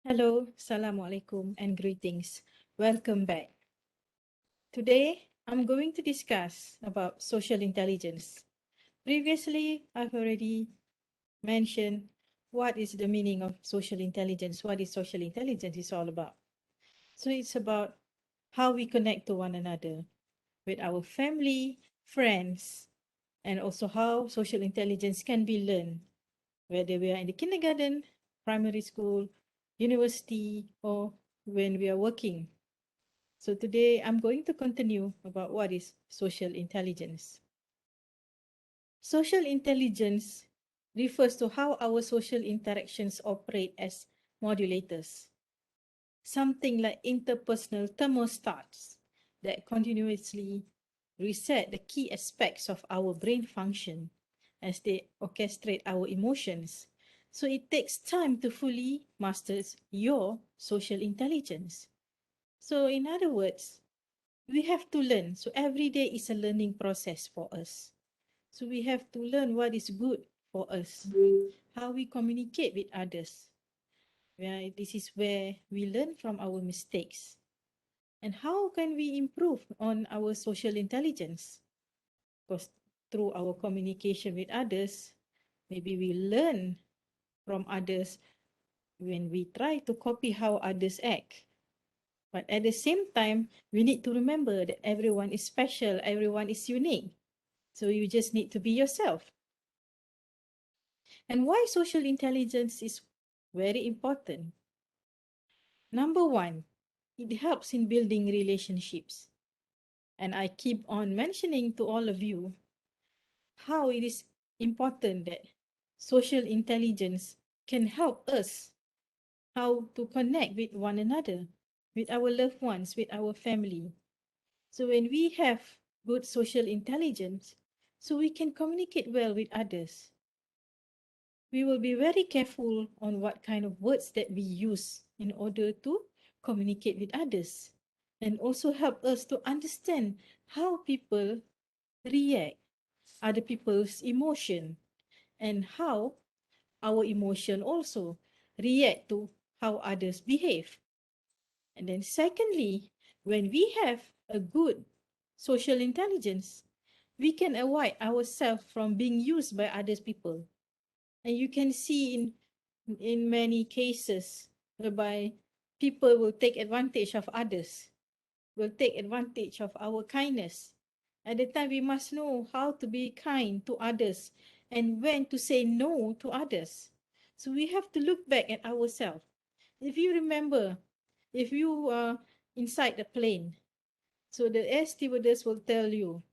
Hello, Assalamualaikum and greetings. Welcome back. Today, I'm going to discuss about social intelligence. Previously, I've already mentioned what is the meaning of social intelligence, what is social intelligence is all about. So it's about how we connect to one another with our family, friends, and also how social intelligence can be learned, whether we are in the kindergarten, primary school, university, or when we are working. So today I'm going to continue about what is social intelligence. Social intelligence refers to how our social interactions operate as modulators, something like interpersonal thermostats that continuously reset the key aspects of our brain function as they orchestrate our emotions. So it takes time to fully master your social intelligence. So in other words, we have to learn. So every day is a learning process for us. So we have to learn what is good for us, how we communicate with others. This is where we learn from our mistakes. And how can we improve on our social intelligence? Because through our communication with others, maybe we learn from others when we try to copy how others act. But at the same time, we need to remember that everyone is special, everyone is unique. So you just need to be yourself. And why social intelligence is very important? Number one, it helps in building relationships. And I keep on mentioning to all of you how it is important that social intelligence can help us how to connect with one another, with our loved ones, with our family. So when we have good social intelligence, so we can communicate well with others. We will be very careful on what kind of words that we use in order to communicate with others, and also help us to understand how people react, other people's emotion, and how our emotion also react to how others behave. And then secondly, when we have a good social intelligence, we can avoid ourselves from being used by other people. And you can see in many cases whereby people will take advantage of others, will take advantage of our kindness. At the time, we must know how to be kind to others and when to say no to others. So we have to look back at ourselves. If you remember, if you are inside the plane, so the air stewardess will tell you,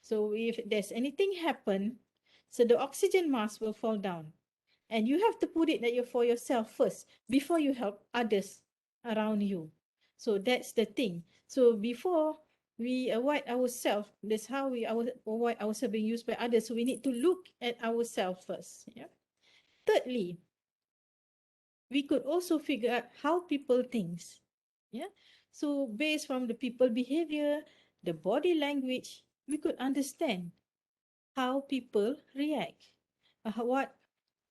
so if there's anything happen, so the oxygen mask will fall down. And you have to put it that you for yourself first before you help others around you. So that's the thing. So before we avoid ourselves, that's how we avoid ourselves being used by others. So we need to look at ourselves first. Yeah. Thirdly, we could also figure out how people thinks. Yeah. So based from the people behavior, the body language, we could understand how people react, what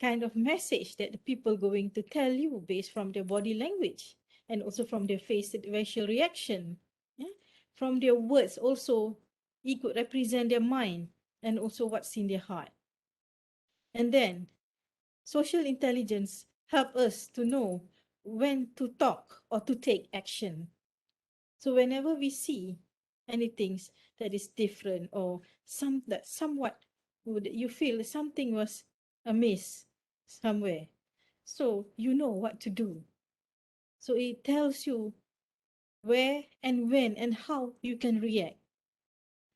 kind of message that the people going to tell you based from their body language and also from their facial reaction. Yeah? From their words also, it could represent their mind and also what's in their heart. And then social intelligence help us to know when to talk or to take action. So whenever we see anything that is different or some that somewhat would you feel something was amiss somewhere, so you know what to do. So it tells you where and when and how you can react.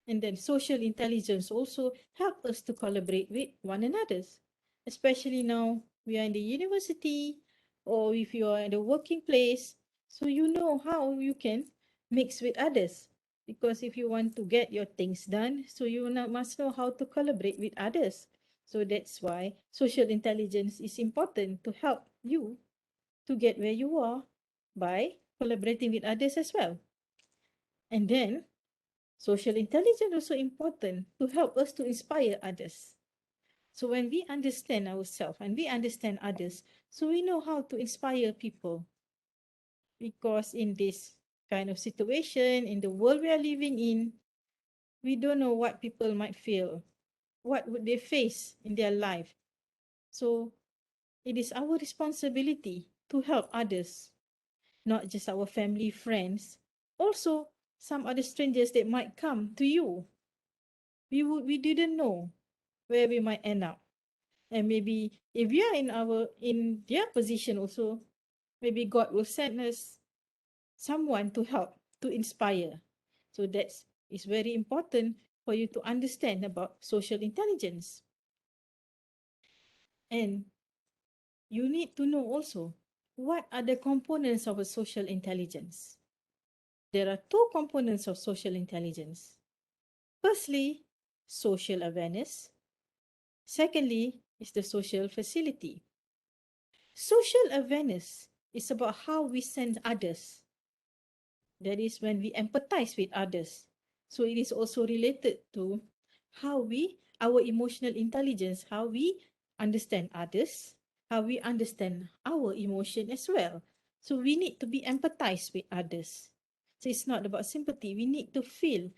And then social intelligence also help us to collaborate with one another, especially now we are in the university or if you are in the working place. So you know how you can mix with others. Because if you want to get your things done, so you must know how to collaborate with others. So that's why social intelligence is important to help you to get where you are by collaborating with others as well. And then social intelligence also important to help us to inspire others. So when we understand ourselves and we understand others, so we know how to inspire people. Because in this kind of situation, in the world we are living in, we don't know what people might feel, what would they face in their life. So it is our responsibility to help others, not just our family, friends, also some other strangers that might come to you. We didn't know where we might end up. And maybe if we are in their position also, maybe God will send us someone to help, to inspire. So that's is very important for you to understand about social intelligence. And you need to know also what are the components of a social intelligence. There are two components of social intelligence. Firstly, social awareness. Secondly, is the social facility. Social awareness is about how we sense others. That is when we empathize with others. So it is also related to how our emotional intelligence, how we understand others, how we understand our emotion as well. So we need to be empathized with others. So it's not about sympathy. We need to feel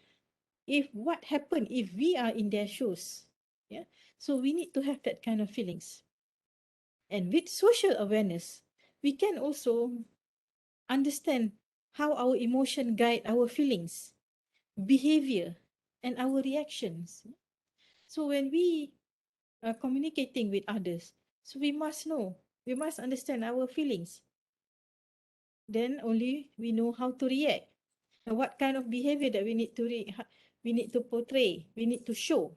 if what happened if we are in their shoes. Yeah. So we need to have that kind of feelings. And with social awareness, we can also understand how our emotion guide our feelings, behavior, and our reactions. So when we are communicating with others, so we must know, we must understand our feelings. Then only we know how to react and what kind of behavior that we need to we need to portray, we need to show.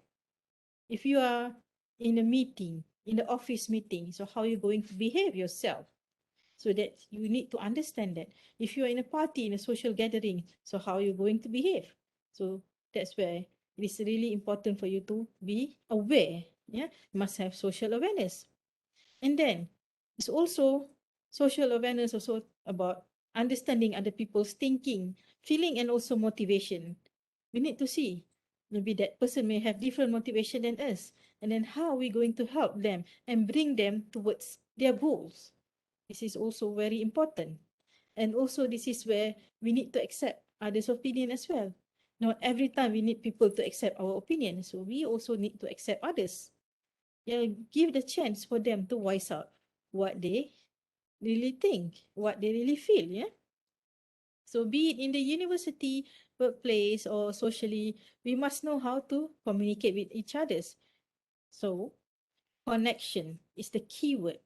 If you are in a meeting, in the office meeting, so how are you going to behave yourself? So that you need to understand that. If you are in a party, in a social gathering, so how are you going to behave? So that's where it is really important for you to be aware. Yeah, you must have social awareness. And then it's also social awareness also about understanding other people's thinking, feeling, and also motivation. We need to see maybe that person may have different motivation than us, and then how are we going to help them and bring them towards their goals. This is also very important. And also this is where we need to accept others' opinion as well. Not every time we need people to accept our opinion. So we also need to accept others. Yeah, give the chance for them to voice out what they really think, what they really feel. Yeah. So be it in the university, workplace, or socially, we must know how to communicate with each others. So connection is the key word,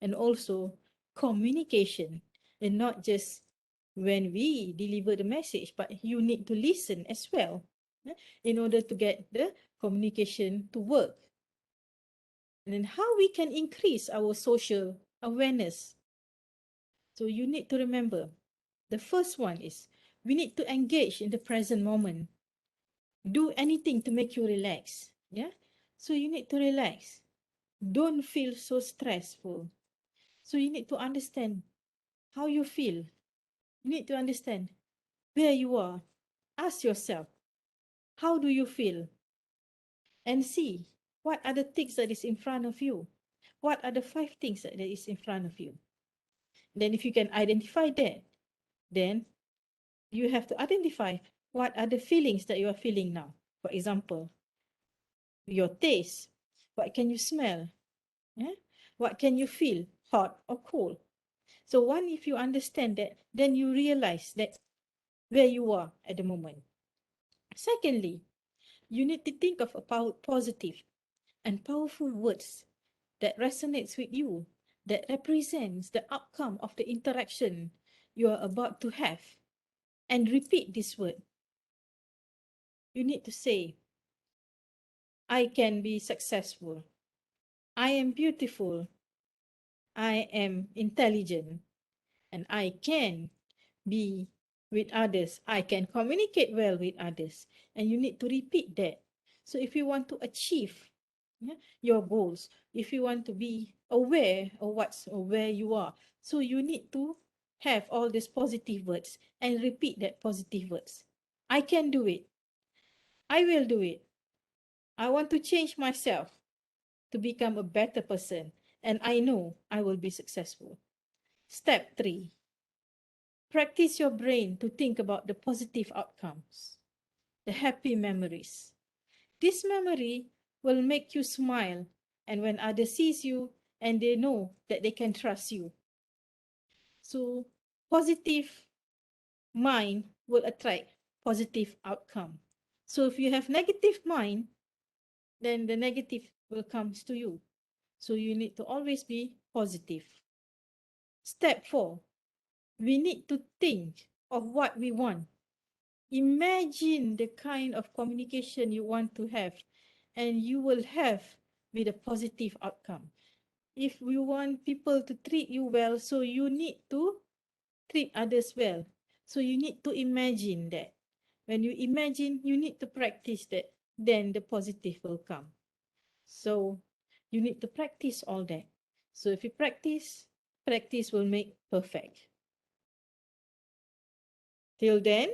and also communication, and not just when we deliver the message, but you need to listen as well, in order to get the communication to work. And then how we can increase our social awareness. So you need to remember, the first one is we need to engage in the present moment. Do anything to make you relax. Yeah. So you need to relax. Don't feel so stressful. So you need to understand how you feel. You need to understand where you are. Ask yourself, how do you feel? And see what are the things that is in front of you. What are the 5 things that is in front of you? Then if you can identify that, then you have to identify what are the feelings that you are feeling now. For example, your taste. What can you smell? Yeah? What can you feel? Hot or cold? So one, if you understand that, then you realize that where you are at the moment. Secondly, you need to think of a positive and powerful words that resonates with you, that represents the outcome of the interaction you are about to have. And repeat this word. You need to say, I can be successful. I am beautiful. I am intelligent. And I can be with others. I can communicate well with others. And you need to repeat that. So if you want to achieve, yeah, your goals, if you want to be aware of what's or where you are, so you need to have all these positive words and repeat that positive words. I can do it. I will do it. I want to change myself. to become a better person, and I know I will be successful. Step 3. Practice your brain to think about the positive outcomes, the happy memories. This memory will make you smile, and when others sees you and they know that they can trust you. So positive mind will attract positive outcome. So if you have negative mind, then the negative will comes to you. So you need to always be positive. Step 4. We need to think of what we want. Imagine the kind of communication you want to have, and you will have with a positive outcome. If you want people to treat you well, so you need to treat others well. So you need to imagine that. When you imagine, you need to practice that. Then the positive will come. So you need to practice all that. So if you practice, practice will make perfect. Till then,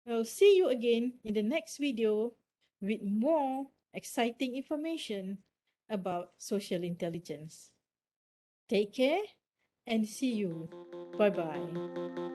I'll see you again in the next video with more exciting information about social intelligence. Take care and see you. Bye bye.